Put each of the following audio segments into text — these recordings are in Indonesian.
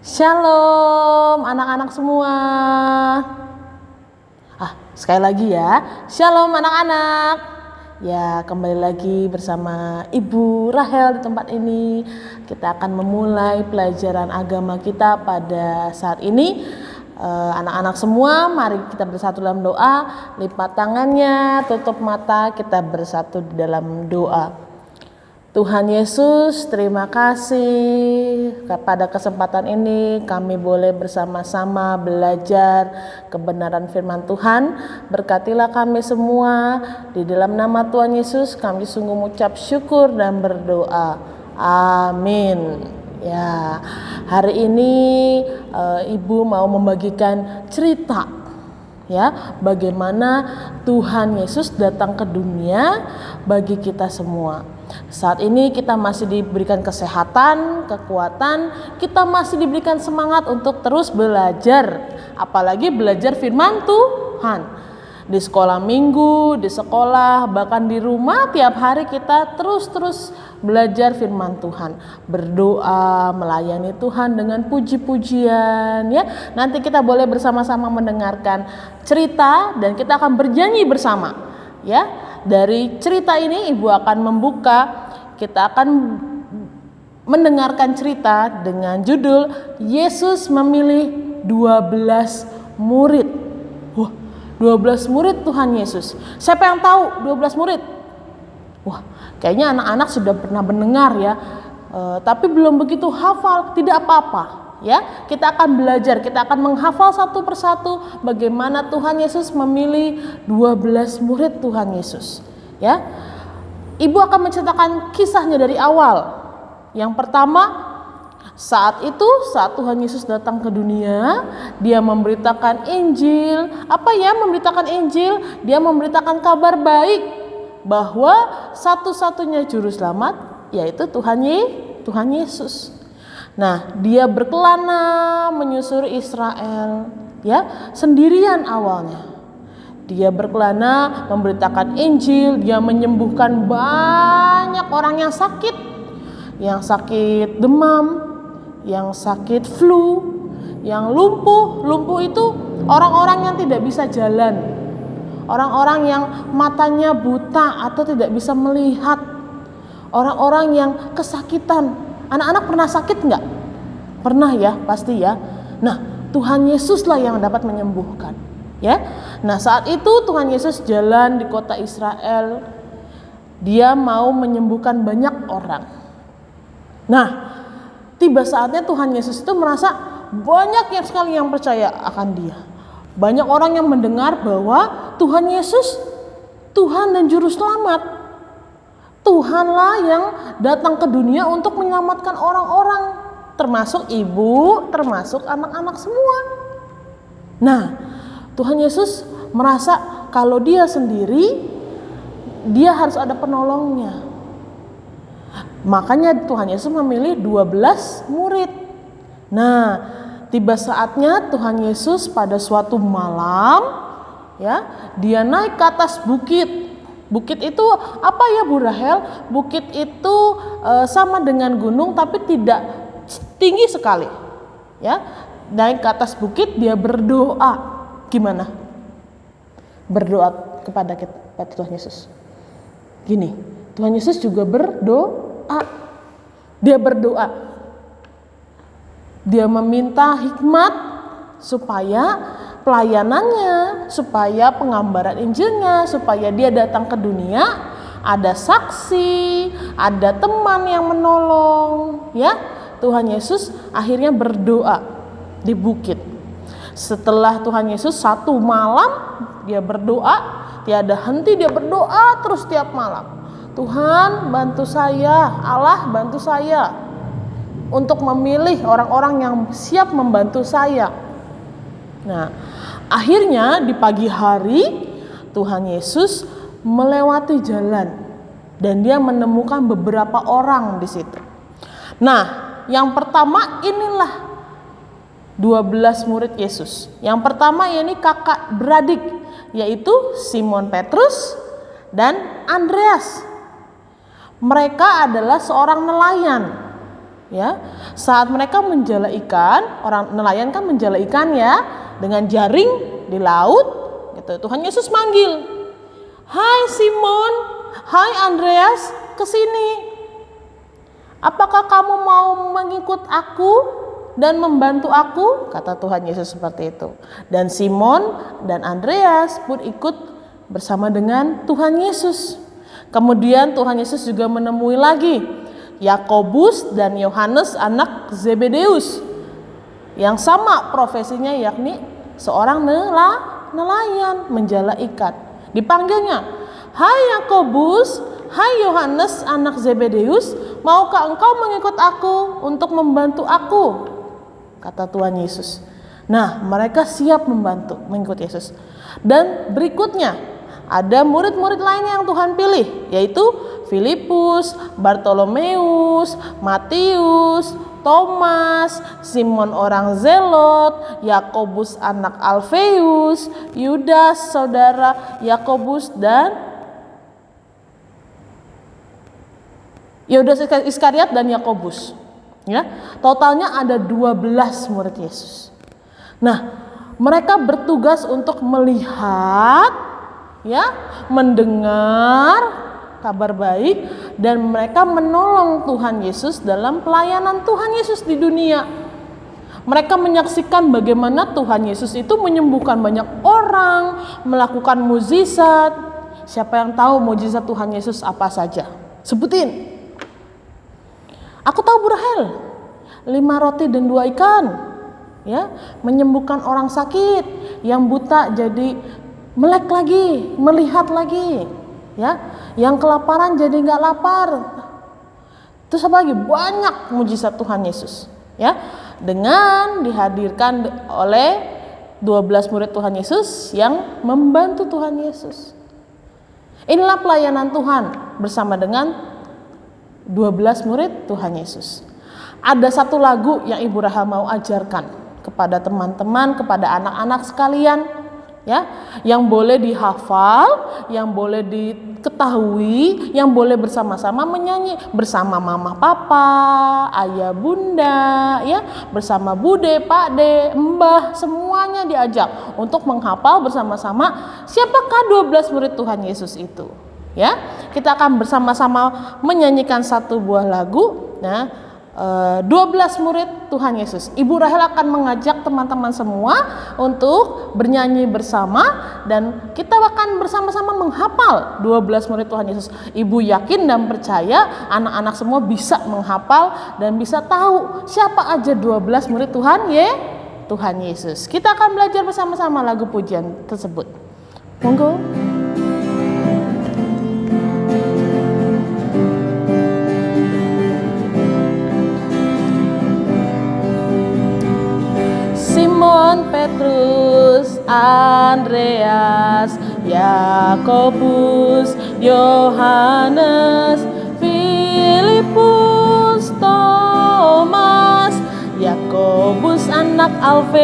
Shalom anak-anak semua. Sekali lagi ya. Shalom anak-anak. Ya, kembali lagi bersama Ibu Rahel di tempat ini. Kita akan memulai pelajaran agama kita pada saat ini. Anak-anak semua, mari kita bersatu dalam doa. Lipat tangannya, tutup mata, kita bersatu di dalam doa. Tuhan Yesus, terima kasih pada kesempatan ini kami boleh bersama-sama belajar kebenaran firman Tuhan. Berkatilah kami semua, di dalam nama Tuhan Yesus kami sungguh mengucap syukur dan berdoa. Amin. Ya, hari ini Ibu mau membagikan cerita, ya, bagaimana Tuhan Yesus datang ke dunia bagi kita semua. Saat ini kita masih diberikan kesehatan, kekuatan, kita masih diberikan semangat untuk terus belajar, apalagi belajar firman Tuhan. Di sekolah minggu, di sekolah, bahkan di rumah tiap hari kita terus belajar firman Tuhan, berdoa, melayani Tuhan dengan puji-pujian, ya. Nanti kita boleh bersama-sama mendengarkan cerita dan kita akan bernyanyi bersama, ya. Dari cerita ini Ibu akan membuka, kita akan mendengarkan cerita dengan judul Yesus memilih 12 murid. 12 murid Tuhan Yesus. Siapa yang tahu 12 murid? Kayaknya anak-anak sudah pernah mendengar ya, tapi belum begitu hafal. Tidak apa-apa. Ya, kita akan belajar, kita akan menghafal satu persatu bagaimana Tuhan Yesus memilih 12 murid Tuhan Yesus. Ya, Ibu akan menceritakan kisahnya dari awal. Yang pertama, saat Tuhan Yesus datang ke dunia, dia memberitakan Injil. Apa ya memberitakan Injil? Dia memberitakan kabar baik bahwa satu-satunya juru selamat yaitu Tuhan Yesus. Nah, dia berkelana menyusuri Israel, ya, sendirian awalnya. Dia berkelana memberitakan Injil, dia menyembuhkan banyak orang yang sakit demam, yang sakit flu, yang lumpuh. Lumpuh itu orang-orang yang tidak bisa jalan, orang-orang yang matanya buta atau tidak bisa melihat, orang-orang yang kesakitan. Anak-anak pernah sakit nggak? Pernah ya, pasti ya. Nah, Tuhan Yesuslah yang dapat menyembuhkan, ya. Nah, saat itu Tuhan Yesus jalan di kota Israel. Dia mau menyembuhkan banyak orang. Nah, tiba saatnya Tuhan Yesus itu merasa banyak yang sekali yang percaya akan dia. Banyak orang yang mendengar bahwa Tuhan Yesus Tuhan dan Juru Selamat. Tuhanlah yang datang ke dunia untuk menyelamatkan orang-orang, termasuk ibu, termasuk anak-anak semua. Nah, Tuhan Yesus merasa kalau dia sendiri, dia harus ada penolongnya. Makanya Tuhan Yesus memilih 12 murid. Nah, tiba saatnya Tuhan Yesus pada suatu malam, ya, dia naik ke atas bukit. Bukit itu apa ya Bu Rahel? Bukit itu sama dengan gunung tapi tidak tinggi sekali. Ya, naik ke atas bukit dia berdoa. Gimana? Berdoa kepada Tuhan Yesus. Gini, Tuhan Yesus juga berdoa. Dia berdoa. Dia meminta hikmat supaya pelayanannya, supaya penggambaran Injilnya, supaya dia datang ke dunia ada saksi, ada teman yang menolong, ya. Tuhan Yesus akhirnya berdoa di bukit. Setelah Tuhan Yesus satu malam dia berdoa, tiada henti dia berdoa terus tiap malam. Tuhan bantu saya, Allah bantu saya untuk memilih orang-orang yang siap membantu saya. Nah, akhirnya di pagi hari Tuhan Yesus melewati jalan dan dia menemukan beberapa orang di situ. Nah, yang pertama inilah 12 murid Yesus. Yang pertama ini kakak beradik, yaitu Simon Petrus dan Andreas. Mereka adalah seorang nelayan, ya. Saat mereka menjala ikan, orang nelayan kan menjala ikan ya dengan jaring di laut gitu. Tuhan Yesus manggil, "Hai Simon, hai Andreas, ke sini. Apakah kamu mau mengikut aku dan membantu aku?" Kata Tuhan Yesus seperti itu. Dan Simon dan Andreas pun ikut bersama dengan Tuhan Yesus. Kemudian Tuhan Yesus juga menemui lagi Yakobus dan Yohanes anak Zebedeus yang sama profesinya, yakni seorang nelayan menjala ikan. Dipanggilnya, "Hai Yakobus, hai Yohanes anak Zebedeus, maukah engkau mengikut aku untuk membantu aku?" Kata Tuhan Yesus. Nah, mereka siap membantu mengikut Yesus. Dan berikutnya ada murid-murid lain yang Tuhan pilih, yaitu Filipus, Bartolomeus, Matius, Thomas, Simon orang Zelot, Yakobus anak Alfeus, Yudas saudara Yakobus, dan Yudas Iskariot dan Yakobus. Ya, totalnya ada 12 murid Yesus. Nah, mereka bertugas untuk melihat, ya, mendengar kabar baik, dan mereka menolong Tuhan Yesus dalam pelayanan Tuhan Yesus di dunia. Mereka menyaksikan bagaimana Tuhan Yesus itu menyembuhkan banyak orang, melakukan mukjizat. Siapa yang tahu mukjizat Tuhan Yesus apa saja? Sebutin. Aku tahu Bu Rahel, 5 roti dan 2 ikan, ya, menyembuhkan orang sakit, yang buta jadi melek lagi, melihat lagi, ya, yang kelaparan jadi nggak lapar. Terus apa lagi? Banyak mujizat Tuhan Yesus, ya, dengan dihadirkan oleh 12 murid Tuhan Yesus yang membantu Tuhan Yesus. Inilah pelayanan Tuhan bersama dengan 12 murid Tuhan Yesus. Ada satu lagu yang Ibu Rahel mau ajarkan kepada teman-teman, kepada anak-anak sekalian, ya, yang boleh dihafal, yang boleh diketahui, yang boleh bersama-sama menyanyi bersama mama papa, ayah bunda, ya, bersama bude, pakde, mbah, semuanya diajak untuk menghafal bersama-sama siapakah 12 murid Tuhan Yesus itu. Ya, kita akan bersama-sama menyanyikan satu buah lagu, ya, 12 murid Tuhan Yesus. Ibu Rahel akan mengajak teman-teman semua untuk bernyanyi bersama, dan kita akan bersama-sama menghafal 12 murid Tuhan Yesus. Ibu yakin dan percaya anak-anak semua bisa menghafal dan bisa tahu siapa aja 12 murid Tuhan Yesus. Kita akan belajar bersama-sama lagu pujian tersebut. Monggo. Simon Petrus, Andreas, Yakobus, Yohanes, Filipus, Thomas, Yakobus anak Alfeus,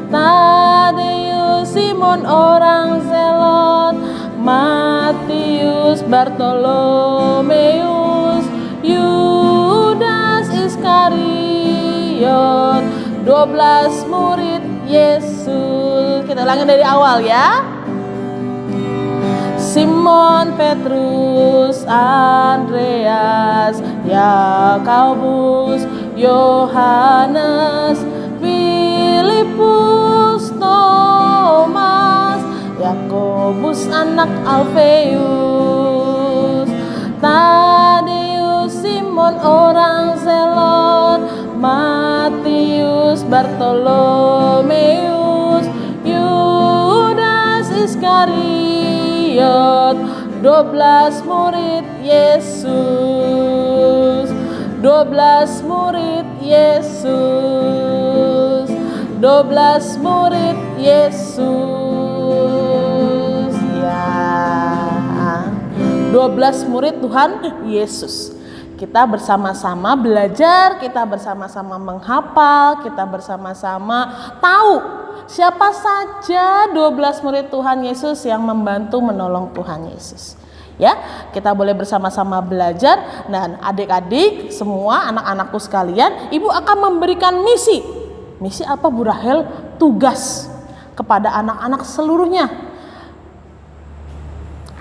Tadeus, Simon orang Zelot, Matius, Bartolomeus, Yudas Iskariot, 12 murid Yesus. Kita ulangi dari awal ya. Simon Petrus, Andreas, Yakobus, Yohanes, Filipus, Thomas, Yakobus anak Alfeus, Tadeus, Simon orang Zelot, Matius, Bartolomeus, Yudas Iskariot, 12 murid Yesus, 12 murid Yesus, 12 murid Yesus, ya, 12 murid Tuhan Yesus. Kita bersama-sama belajar, kita bersama-sama menghafal, kita bersama-sama tahu siapa saja 12 murid Tuhan Yesus yang membantu menolong Tuhan Yesus. Ya, kita boleh bersama-sama belajar, dan adik-adik semua, anak-anakku sekalian, Ibu akan memberikan misi. Misi apa, Bu Rahel? Tugas kepada anak-anak seluruhnya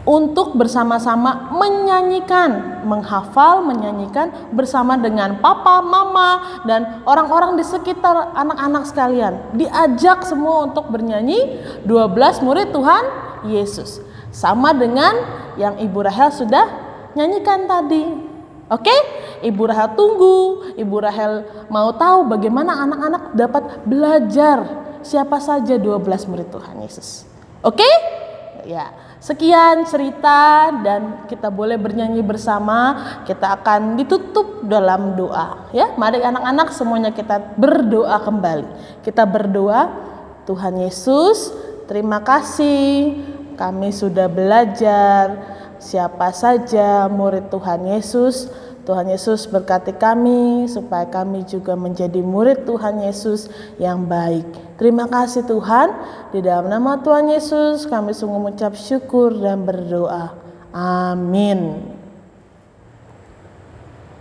untuk bersama-sama menyanyikan, menghafal, menyanyikan bersama dengan papa, mama, dan orang-orang di sekitar anak-anak sekalian. Diajak semua untuk bernyanyi 12 murid Tuhan Yesus. Sama dengan yang Ibu Rahel sudah nyanyikan tadi. Oke? Ibu Rahel tunggu, Ibu Rahel mau tahu bagaimana anak-anak dapat belajar siapa saja 12 murid Tuhan Yesus. Oke? Ya, sekian cerita, dan kita boleh bernyanyi bersama. Kita akan ditutup dalam doa. Ya, mari anak-anak semuanya kita berdoa kembali. Kita berdoa. Tuhan Yesus, terima kasih kami sudah belajar siapa saja murid Tuhan Yesus. Tuhan Yesus berkati kami supaya kami juga menjadi murid Tuhan Yesus yang baik. Terima kasih Tuhan, di dalam nama Tuhan Yesus kami sungguh mengucap syukur dan berdoa. Amin.